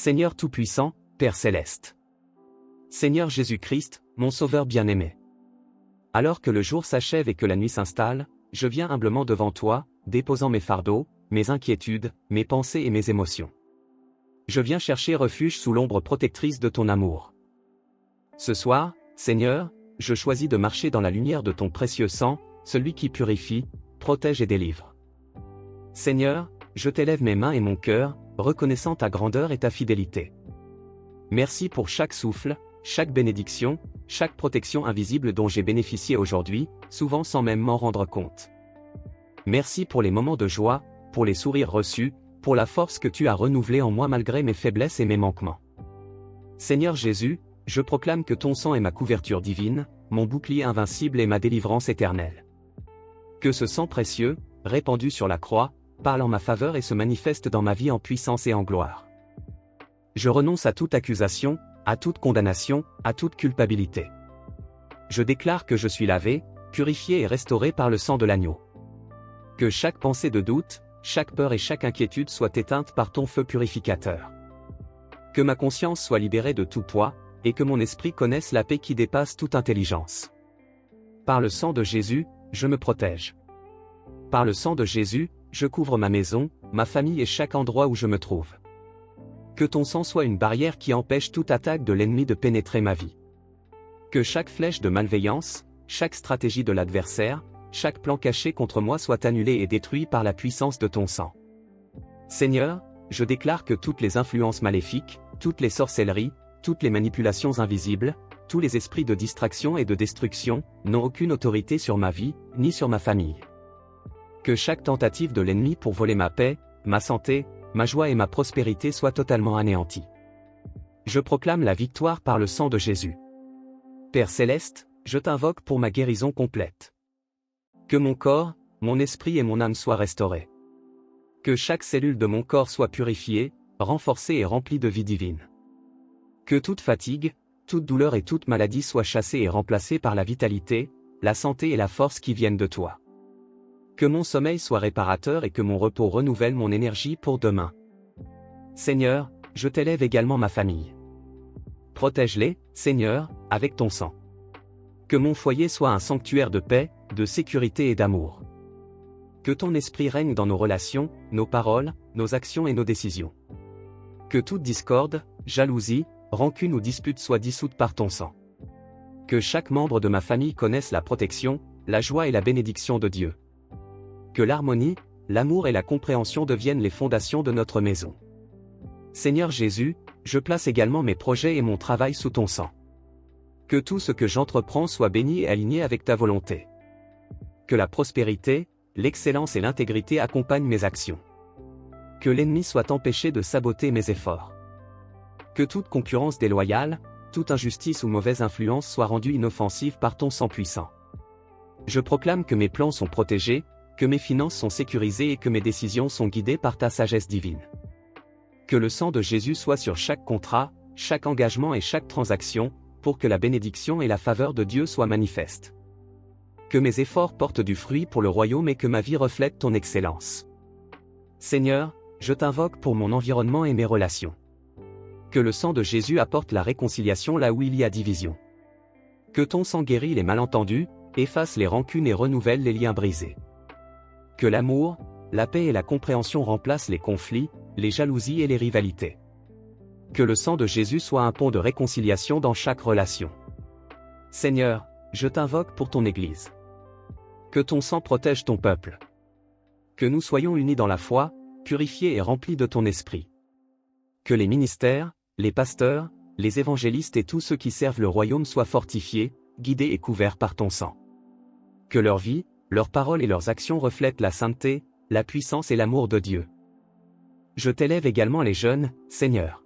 Seigneur Tout-Puissant, Père Céleste. Seigneur Jésus-Christ, mon Sauveur bien-aimé. Alors que le jour s'achève et que la nuit s'installe, je viens humblement devant toi, déposant mes fardeaux, mes inquiétudes, mes pensées et mes émotions. Je viens chercher refuge sous l'ombre protectrice de ton amour. Ce soir, Seigneur, je choisis de marcher dans la lumière de ton précieux sang, celui qui purifie, protège et délivre. Seigneur, je t'élève mes mains et mon cœur, reconnaissant ta grandeur et ta fidélité. Merci pour chaque souffle, chaque bénédiction, chaque protection invisible dont j'ai bénéficié aujourd'hui, souvent sans même m'en rendre compte. Merci pour les moments de joie, pour les sourires reçus, pour la force que tu as renouvelée en moi malgré mes faiblesses et mes manquements. Seigneur Jésus, je proclame que ton sang est ma couverture divine, mon bouclier invincible et ma délivrance éternelle. Que ce sang précieux, répandu sur la croix, parle en ma faveur et se manifeste dans ma vie en puissance et en gloire. Je renonce à toute accusation, à toute condamnation, à toute culpabilité. Je déclare que je suis lavé, purifié et restauré par le sang de l'agneau. Que chaque pensée de doute, chaque peur et chaque inquiétude soient éteintes par ton feu purificateur. Que ma conscience soit libérée de tout poids, et que mon esprit connaisse la paix qui dépasse toute intelligence. Par le sang de Jésus, je me protège. Par le sang de Jésus, je couvre ma maison, ma famille et chaque endroit où je me trouve. Que ton sang soit une barrière qui empêche toute attaque de l'ennemi de pénétrer ma vie. Que chaque flèche de malveillance, chaque stratégie de l'adversaire, chaque plan caché contre moi soit annulé et détruit par la puissance de ton sang. Seigneur, je déclare que toutes les influences maléfiques, toutes les sorcelleries, toutes les manipulations invisibles, tous les esprits de distraction et de destruction, n'ont aucune autorité sur ma vie, ni sur ma famille. Que chaque tentative de l'ennemi pour voler ma paix, ma santé, ma joie et ma prospérité soit totalement anéantie. Je proclame la victoire par le sang de Jésus. Père Céleste, je t'invoque pour ma guérison complète. Que mon corps, mon esprit et mon âme soient restaurés. Que chaque cellule de mon corps soit purifiée, renforcée et remplie de vie divine. Que toute fatigue, toute douleur et toute maladie soient chassées et remplacées par la vitalité, la santé et la force qui viennent de toi. Que mon sommeil soit réparateur et que mon repos renouvelle mon énergie pour demain. Seigneur, je t'élève également ma famille. Protège-les, Seigneur, avec ton sang. Que mon foyer soit un sanctuaire de paix, de sécurité et d'amour. Que ton esprit règne dans nos relations, nos paroles, nos actions et nos décisions. Que toute discorde, jalousie, rancune ou dispute soit dissoute par ton sang. Que chaque membre de ma famille connaisse la protection, la joie et la bénédiction de Dieu. Que l'harmonie, l'amour et la compréhension deviennent les fondations de notre maison. Seigneur Jésus, je place également mes projets et mon travail sous ton sang. Que tout ce que j'entreprends soit béni et aligné avec ta volonté. Que la prospérité, l'excellence et l'intégrité accompagnent mes actions. Que l'ennemi soit empêché de saboter mes efforts. Que toute concurrence déloyale, toute injustice ou mauvaise influence soit rendue inoffensive par ton sang puissant. Je proclame que mes plans sont protégés, que mes finances sont sécurisées et que mes décisions sont guidées par ta sagesse divine. Que le sang de Jésus soit sur chaque contrat, chaque engagement et chaque transaction, pour que la bénédiction et la faveur de Dieu soient manifestes. Que mes efforts portent du fruit pour le royaume et que ma vie reflète ton excellence. Seigneur, je t'invoque pour mon environnement et mes relations. Que le sang de Jésus apporte la réconciliation là où il y a division. Que ton sang guérit les malentendus, efface les rancunes et renouvelle les liens brisés. Que l'amour, la paix et la compréhension remplacent les conflits, les jalousies et les rivalités. Que le sang de Jésus soit un pont de réconciliation dans chaque relation. Seigneur, je t'invoque pour ton Église. Que ton sang protège ton peuple. Que nous soyons unis dans la foi, purifiés et remplis de ton esprit. Que les ministères, les pasteurs, les évangélistes et tous ceux qui servent le royaume soient fortifiés, guidés et couverts par ton sang. Que leur vie, leurs paroles et leurs actions reflètent la sainteté, la puissance et l'amour de Dieu. Je t'élève également les jeunes, Seigneur.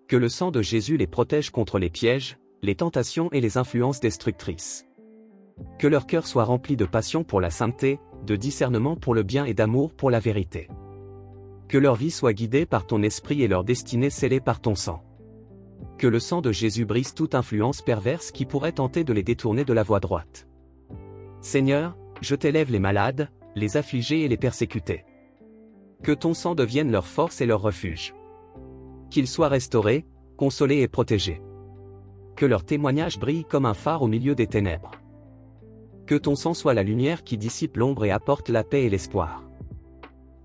Que le sang de Jésus les protège contre les pièges, les tentations et les influences destructrices. Que leur cœur soit rempli de passion pour la sainteté, de discernement pour le bien et d'amour pour la vérité. Que leur vie soit guidée par ton esprit et leur destinée scellée par ton sang. Que le sang de Jésus brise toute influence perverse qui pourrait tenter de les détourner de la voie droite. Seigneur, je t'élève les malades, les affligés et les persécutés. Que ton sang devienne leur force et leur refuge. Qu'ils soient restaurés, consolés et protégés. Que leur témoignage brille comme un phare au milieu des ténèbres. Que ton sang soit la lumière qui dissipe l'ombre et apporte la paix et l'espoir.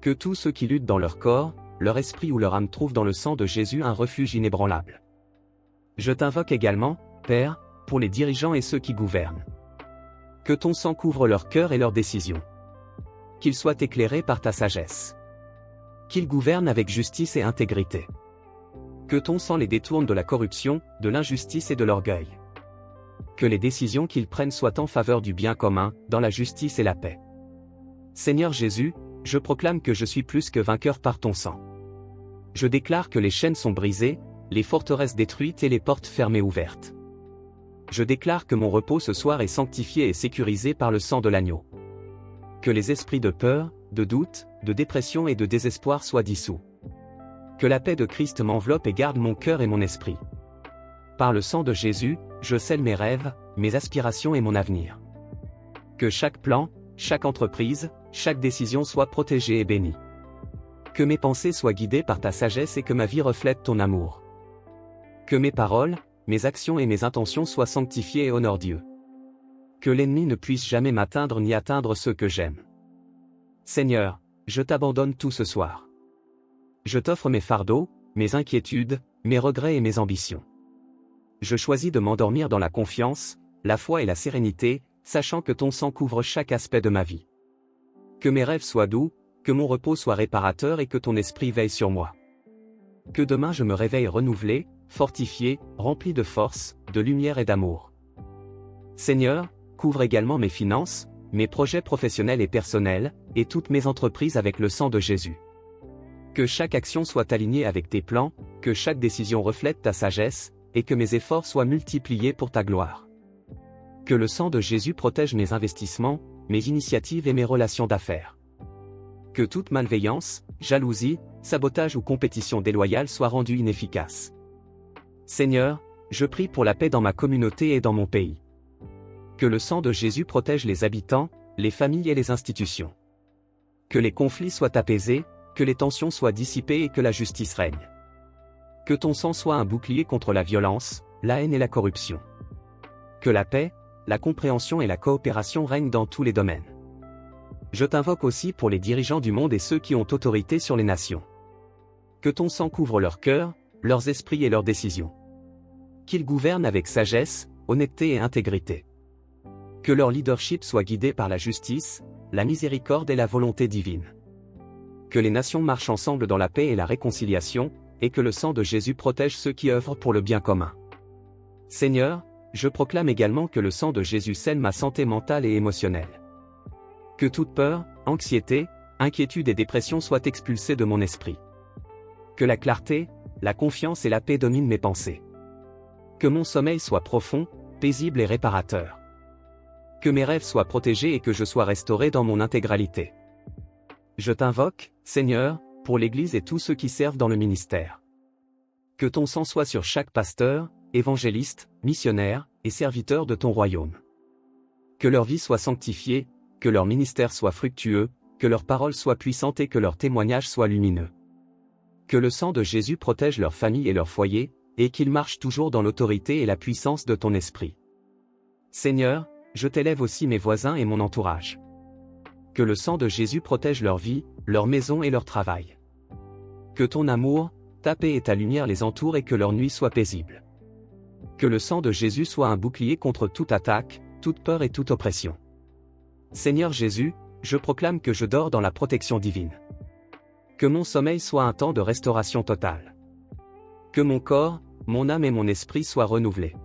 Que tous ceux qui luttent dans leur corps, leur esprit ou leur âme trouvent dans le sang de Jésus un refuge inébranlable. Je t'invoque également, Père, pour les dirigeants et ceux qui gouvernent. Que ton sang couvre leur cœur et leurs décisions. Qu'ils soient éclairés par ta sagesse. Qu'ils gouvernent avec justice et intégrité. Que ton sang les détourne de la corruption, de l'injustice et de l'orgueil. Que les décisions qu'ils prennent soient en faveur du bien commun, dans la justice et la paix. Seigneur Jésus, je proclame que je suis plus que vainqueur par ton sang. Je déclare que les chaînes sont brisées, les forteresses détruites et les portes fermées ouvertes. Je déclare que mon repos ce soir est sanctifié et sécurisé par le sang de l'agneau. Que les esprits de peur, de doute, de dépression et de désespoir soient dissous. Que la paix de Christ m'enveloppe et garde mon cœur et mon esprit. Par le sang de Jésus, je scelle mes rêves, mes aspirations et mon avenir. Que chaque plan, chaque entreprise, chaque décision soit protégée et bénie. Que mes pensées soient guidées par ta sagesse et que ma vie reflète ton amour. Que mes paroles, mes actions et mes intentions soient sanctifiées et honorent Dieu. Que l'ennemi ne puisse jamais m'atteindre ni atteindre ceux que j'aime. Seigneur, je t'abandonne tout ce soir. Je t'offre mes fardeaux, mes inquiétudes, mes regrets et mes ambitions. Je choisis de m'endormir dans la confiance, la foi et la sérénité, sachant que ton sang couvre chaque aspect de ma vie. Que mes rêves soient doux, que mon repos soit réparateur et que ton esprit veille sur moi. Que demain je me réveille renouvelé, fortifié, rempli de force, de lumière et d'amour. Seigneur, couvre également mes finances, mes projets professionnels et personnels, et toutes mes entreprises avec le sang de Jésus. Que chaque action soit alignée avec tes plans, que chaque décision reflète ta sagesse, et que mes efforts soient multipliés pour ta gloire. Que le sang de Jésus protège mes investissements, mes initiatives et mes relations d'affaires. Que toute malveillance, jalousie, sabotage ou compétition déloyale soit rendue inefficace. Seigneur, je prie pour la paix dans ma communauté et dans mon pays. Que le sang de Jésus protège les habitants, les familles et les institutions. Que les conflits soient apaisés, que les tensions soient dissipées et que la justice règne. Que ton sang soit un bouclier contre la violence, la haine et la corruption. Que la paix, la compréhension et la coopération règnent dans tous les domaines. Je t'invoque aussi pour les dirigeants du monde et ceux qui ont autorité sur les nations. Que ton sang couvre leur cœur, leurs esprits et leurs décisions. Qu'ils gouvernent avec sagesse, honnêteté et intégrité. Que leur leadership soit guidé par la justice, la miséricorde et la volonté divine. Que les nations marchent ensemble dans la paix et la réconciliation, et que le sang de Jésus protège ceux qui œuvrent pour le bien commun. Seigneur, je proclame également que le sang de Jésus scelle ma santé mentale et émotionnelle. Que toute peur, anxiété, inquiétude et dépression soient expulsées de mon esprit. Que la clarté, la confiance et la paix dominent mes pensées. Que mon sommeil soit profond, paisible et réparateur. Que mes rêves soient protégés et que je sois restauré dans mon intégralité. Je t'invoque, Seigneur, pour l'Église et tous ceux qui servent dans le ministère. Que ton sang soit sur chaque pasteur, évangéliste, missionnaire, et serviteur de ton royaume. Que leur vie soit sanctifiée, que leur ministère soit fructueux, que leurs paroles soient puissantes et que leurs témoignages soient lumineux. Que le sang de Jésus protège leur famille et leur foyer, et qu'ils marchent toujours dans l'autorité et la puissance de ton esprit. Seigneur, je t'élève aussi mes voisins et mon entourage. Que le sang de Jésus protège leur vie, leur maison et leur travail. Que ton amour, ta paix et ta lumière les entourent et que leur nuit soit paisible. Que le sang de Jésus soit un bouclier contre toute attaque, toute peur et toute oppression. Seigneur Jésus, je proclame que je dors dans la protection divine. Que mon sommeil soit un temps de restauration totale. Que mon corps, mon âme et mon esprit soient renouvelés.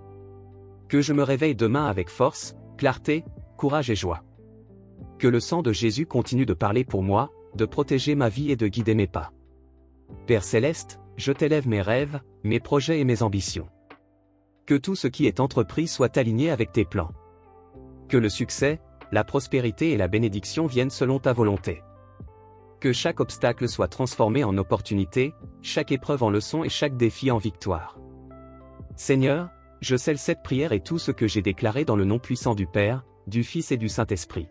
Que je me réveille demain avec force, clarté, courage et joie. Que le sang de Jésus continue de parler pour moi, de protéger ma vie et de guider mes pas. Père Céleste, je t'élève mes rêves, mes projets et mes ambitions. Que tout ce qui est entrepris soit aligné avec tes plans. Que le succès, la prospérité et la bénédiction viennent selon ta volonté. Que chaque obstacle soit transformé en opportunité, chaque épreuve en leçon et chaque défi en victoire. Seigneur, je scelle cette prière et tout ce que j'ai déclaré dans le nom puissant du Père, du Fils et du Saint-Esprit.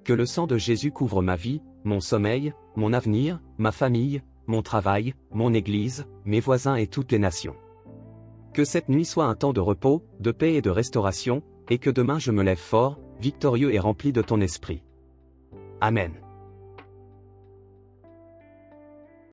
Que le sang de Jésus couvre ma vie, mon sommeil, mon avenir, ma famille, mon travail, mon Église, mes voisins et toutes les nations. Que cette nuit soit un temps de repos, de paix et de restauration, et que demain je me lève fort, victorieux et rempli de ton esprit. Amen.